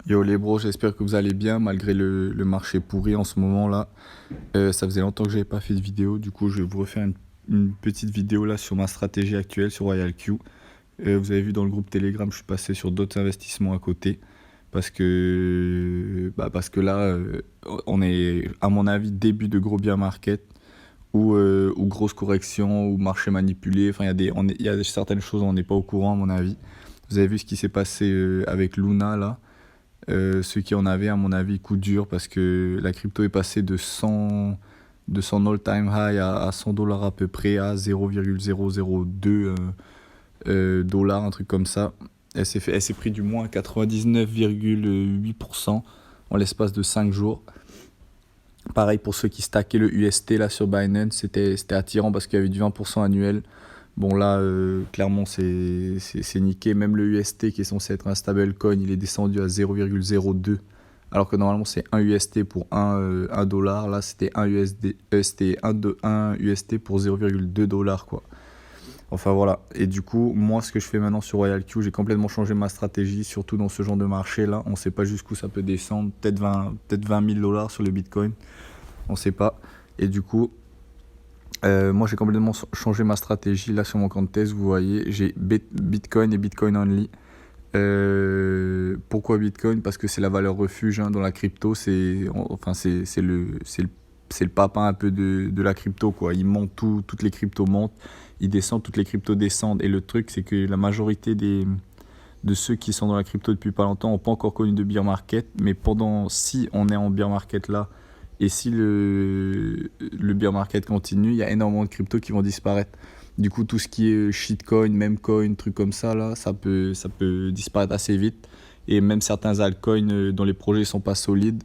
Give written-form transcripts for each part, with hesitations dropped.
Yo les bros, j'espère que vous allez bien malgré le marché pourri en ce moment là. Ça faisait longtemps que j'avais pas fait de vidéo, du coup je vais vous refaire une petite vidéo là sur ma stratégie actuelle sur Royal Q. Vous avez vu dans le groupe Telegram, je suis passé sur d'autres investissements à côté parce que là on est à mon avis début de gros bear market ou grosse correction ou marché manipulé. Enfin il y a certaines choses on n'est pas au courant à mon avis. Vous avez vu ce qui s'est passé avec Luna là. Ceux qui en avaient, à mon avis, coup dur parce que la crypto est passée de son all-time high à 100 dollars à peu près à 0,002 dollars, un truc comme ça. Elle s'est pris du moins 99,8% en l'espace de 5 jours. Pareil pour ceux qui stackaient le UST là sur Binance, c'était attirant parce qu'il y avait du 20% annuel. Bon là, clairement c'est niqué. Même le UST qui est censé être un stablecoin, il est descendu à 0,02. Alors que normalement c'est 1 UST pour 1 dollar. Là c'était 1 USD, c'était 1 UST pour 0,2 dollars quoi. Enfin voilà. Et du coup, moi ce que je fais maintenant sur Royal Q, j'ai complètement changé ma stratégie, surtout dans ce genre de marché là. On sait pas jusqu'où ça peut descendre. Peut-être 20 000 dollars sur le Bitcoin. On sait pas. Et du coup, moi, j'ai complètement changé ma stratégie. Là, sur mon compte test, vous voyez, j'ai Bitcoin et Bitcoin only. Pourquoi Bitcoin? Parce que c'est la valeur refuge hein, dans la crypto. C'est le papa un peu de la crypto, quoi. Il monte tout, toutes les cryptos montent. Il descend, toutes les cryptos descendent. Et le truc, c'est que la majorité de ceux qui sont dans la crypto depuis pas longtemps n'ont pas encore connu de bear market. Mais si on est en bear market là, et si le bear market continue, il y a énormément de cryptos qui vont disparaître. Du coup, tout ce qui est shitcoin, memecoin, trucs comme ça, là, ça peut disparaître assez vite. Et même certains altcoins dont les projets sont pas solides,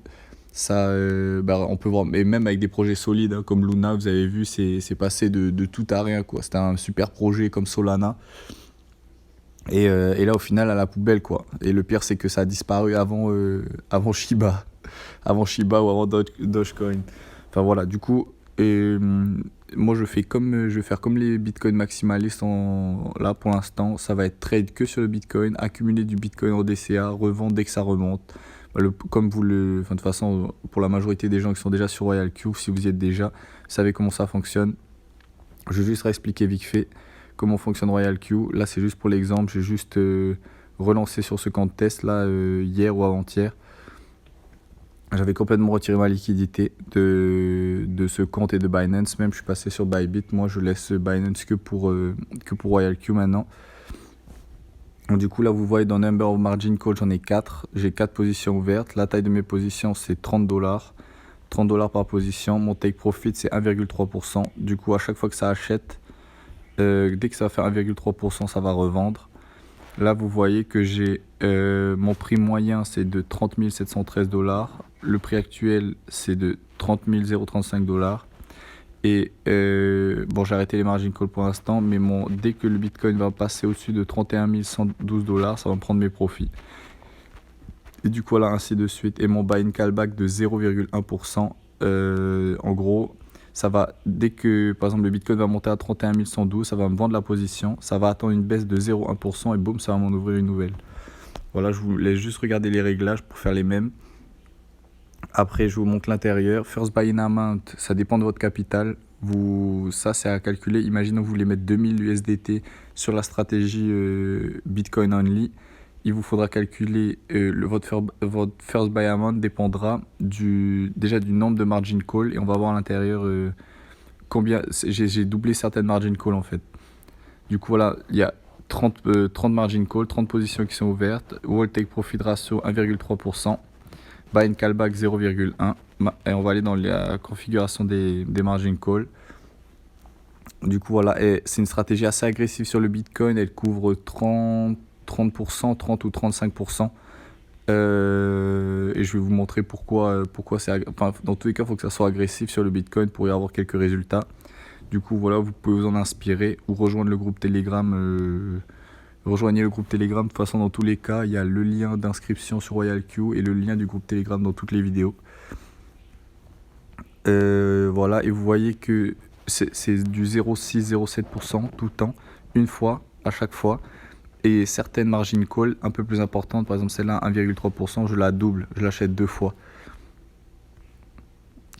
on peut voir. Et même avec des projets solides hein, comme Luna, vous avez vu, c'est passé de tout à rien, quoi. C'était un super projet comme Solana. Et là, au final, à la poubelle, quoi. Et le pire, c'est que ça a disparu avant Shiba. Avant Shiba ou avant Dogecoin. Enfin voilà, du coup, moi je vais faire comme les bitcoins maximalistes là pour l'instant. Ça va être trade que sur le bitcoin, accumuler du bitcoin en DCA, revendre dès que ça remonte. Enfin, de toute façon, pour la majorité des gens qui sont déjà sur Royal Q, si vous y êtes déjà, vous savez comment ça fonctionne. Je vais juste réexpliquer vite fait comment fonctionne Royal Q. Là, c'est juste pour l'exemple. J'ai juste relancé sur ce compte test là hier ou avant-hier. J'avais complètement retiré ma liquidité de ce compte et de Binance. Même, je suis passé sur Bybit. Moi, je laisse Binance que pour Royal Q maintenant. Donc, du coup, là, vous voyez dans Number of Margin Call, j'en ai 4. J'ai 4 positions ouvertes. La taille de mes positions, c'est 30 dollars. 30 dollars par position. Mon take profit, c'est 1,3%. Du coup, à chaque fois que ça achète, dès que ça va faire 1,3%, ça va revendre. Là, vous voyez que j'ai mon prix moyen, c'est de 30 713 dollars. Le prix actuel, c'est de 30 035 dollars. Et bon, j'ai arrêté les margin calls pour l'instant, mais dès que le Bitcoin va passer au-dessus de 31 112 dollars, ça va me prendre mes profits. Et du coup, voilà, ainsi de suite. Et mon buy and callback de 0,1%. En gros, ça va, dès que par exemple le Bitcoin va monter à 31 112, ça va me vendre la position. Ça va attendre une baisse de 0,1% et boum, ça va m'en ouvrir une nouvelle. Voilà, je vous laisse juste regarder les réglages pour faire les mêmes. Après, je vous montre l'intérieur. First buy in amount, ça dépend de votre capital. Ça, c'est à calculer. Imaginons que vous voulez mettre 2000 USDT sur la stratégie Bitcoin only. Il vous faudra calculer votre first buy amount dépendra déjà du nombre de margin call et on va voir à l'intérieur combien. J'ai doublé certaines margin call en fait. Du coup, voilà, il y a 30 margin call, 30 positions qui sont ouvertes. Wall take profit ratio 1,3%. Buy and callback 0,1. Et on va aller dans la configuration des margin call. Du coup, voilà, et c'est une stratégie assez agressive sur le Bitcoin. Elle couvre 30%, 30 ou 35%. Et je vais vous montrer pourquoi enfin, dans tous les cas, il faut que ça soit agressif sur le Bitcoin pour y avoir quelques résultats. Du coup, voilà, vous pouvez vous en inspirer ou rejoindre le groupe Telegram. Rejoignez le groupe Telegram. De toute façon, dans tous les cas, il y a le lien d'inscription sur Royal Q et le lien du groupe Telegram dans toutes les vidéos. Voilà, et vous voyez que c'est du 0,6-0,7% tout le temps, une fois, à chaque fois. Et certaines margin call un peu plus importantes, par exemple celle-là 1,3%, je la double, je l'achète 2 fois.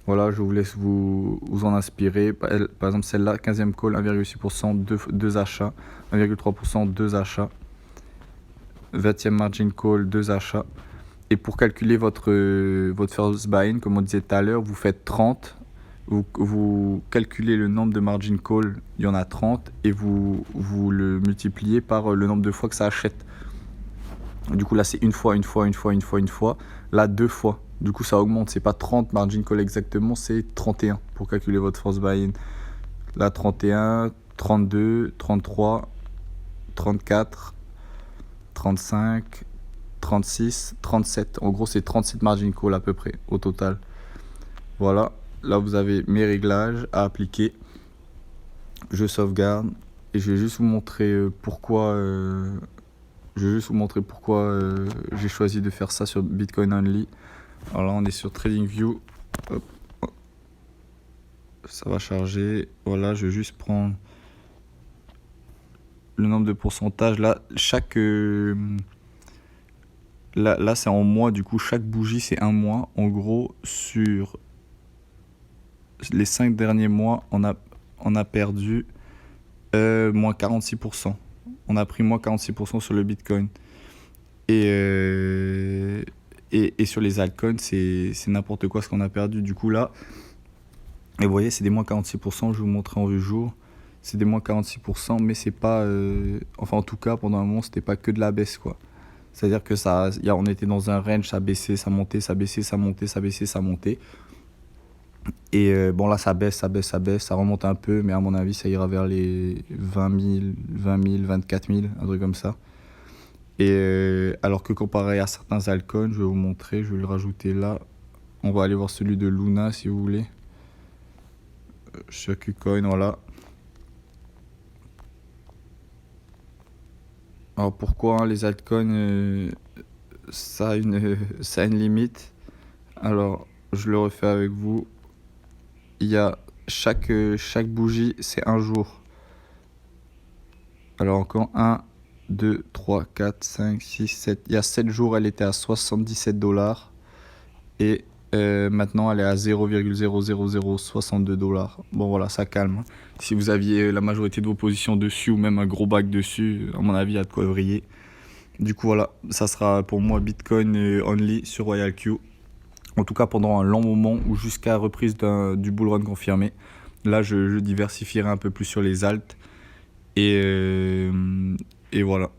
Voilà, je vous laisse vous en inspirer. Par exemple celle-là, 15e call 1,6%, 2 achats, 1,3%, 2 achats. 20e margin call, 2 achats. Et pour calculer votre first buy-in, comme on disait tout à l'heure, vous faites 30. Vous calculez le nombre de margin call, il y en a 30, et vous le multipliez par le nombre de fois que ça achète. Du coup, là, c'est une fois. Là, 2 fois. Du coup, ça augmente. C'est pas 30 margin call exactement, c'est 31 pour calculer votre first buy-in. Là, 31, 32, 33, 34, 35, 36, 37. En gros, c'est 37 margin call à peu près au total. Voilà. Là, vous avez mes réglages à appliquer. Je sauvegarde. Et je vais juste vous montrer pourquoi... j'ai choisi de faire ça sur Bitcoin Only. Alors là, on est sur TradingView. Hop. Ça va charger. Voilà, je vais juste prendre le nombre de pourcentages. Là, là c'est en mois. Du coup, chaque bougie, c'est un mois. En gros, sur les 5 derniers mois, on a perdu moins 46%. On a pris moins 46% sur le Bitcoin. Et sur les altcoins, c'est n'importe quoi ce qu'on a perdu. Du coup, là, et vous voyez, c'est des moins 46%. Je vais vous montrer en vue jour. C'est des moins 46%, mais c'est pas... enfin, en tout cas, pendant un moment, c'était pas que de la baisse, quoi. C'est-à-dire que on était dans un range, ça baissait, ça montait, ça baissait, ça montait, ça baissait, ça montait. Et bon, là, ça baisse, ça remonte un peu, mais à mon avis, ça ira vers les 20 000, 24 000, un truc comme ça. Et alors que comparé à certains altcoins, je vais vous montrer, je vais le rajouter là. On va aller voir celui de Luna si vous voulez. Sur KuCoin, voilà. Alors pourquoi les altcoins, ça a une limite. Alors je le refais avec vous. Il y a chaque bougie, c'est un jour. Alors encore 1, 2, 3, 4, 5, 6, 7. Il y a 7 jours, elle était à $77. Et maintenant, elle est à 0,00062$. Bon, voilà, ça calme. Si vous aviez la majorité de vos positions dessus ou même un gros bac dessus, à mon avis, il y a de quoi vriller. Du coup, voilà, ça sera pour moi Bitcoin only sur RoyalQ. En tout cas, pendant un long moment ou jusqu'à reprise du bull run confirmé. Là, je diversifierai un peu plus sur les alts. Et voilà.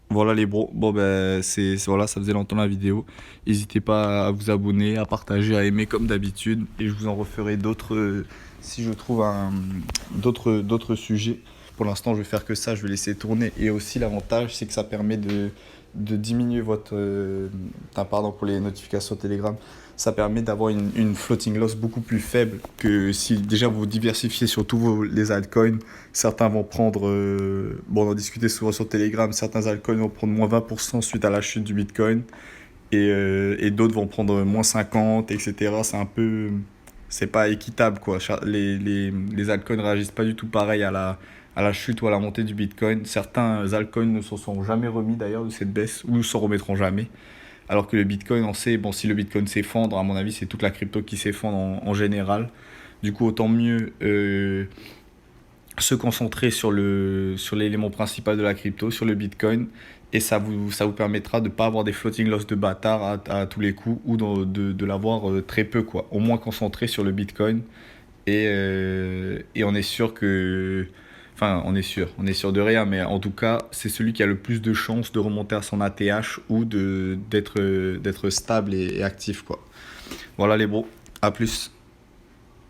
Voilà les bros, bon ben voilà, ça faisait longtemps la vidéo. N'hésitez pas à vous abonner, à partager, à aimer comme d'habitude. Et je vous en referai d'autres si je trouve d'autres sujets. Pour l'instant je vais faire que ça, je vais laisser tourner. Et aussi l'avantage c'est que ça permet de diminuer votre... pardon pour les notifications Telegram. Ça permet d'avoir une floating loss beaucoup plus faible que si déjà vous diversifiez sur tous les altcoins. Certains vont prendre, bon on en discutait souvent sur Telegram, certains altcoins vont prendre moins 20% suite à la chute du Bitcoin et d'autres vont prendre moins 50, etc. C'est un peu, c'est pas équitable quoi. Les altcoins ne réagissent pas du tout pareil à la chute ou à la montée du Bitcoin. Certains altcoins ne se sont jamais remis d'ailleurs de cette baisse ou ne s'en remettront jamais. Alors que le Bitcoin, on sait, bon, si le Bitcoin s'effondre, à mon avis, c'est toute la crypto qui s'effondre en général. Du coup, autant mieux se concentrer sur l'élément principal de la crypto, sur le Bitcoin. Et ça vous permettra de ne pas avoir des floating loss de bâtard à tous les coups ou de l'avoir très peu, quoi. Au moins concentré sur le Bitcoin. Et on est sûr que... Enfin, on est sûr de rien, mais en tout cas, c'est celui qui a le plus de chances de remonter à son ATH ou d'être stable et actif, quoi. Voilà les bros, à plus.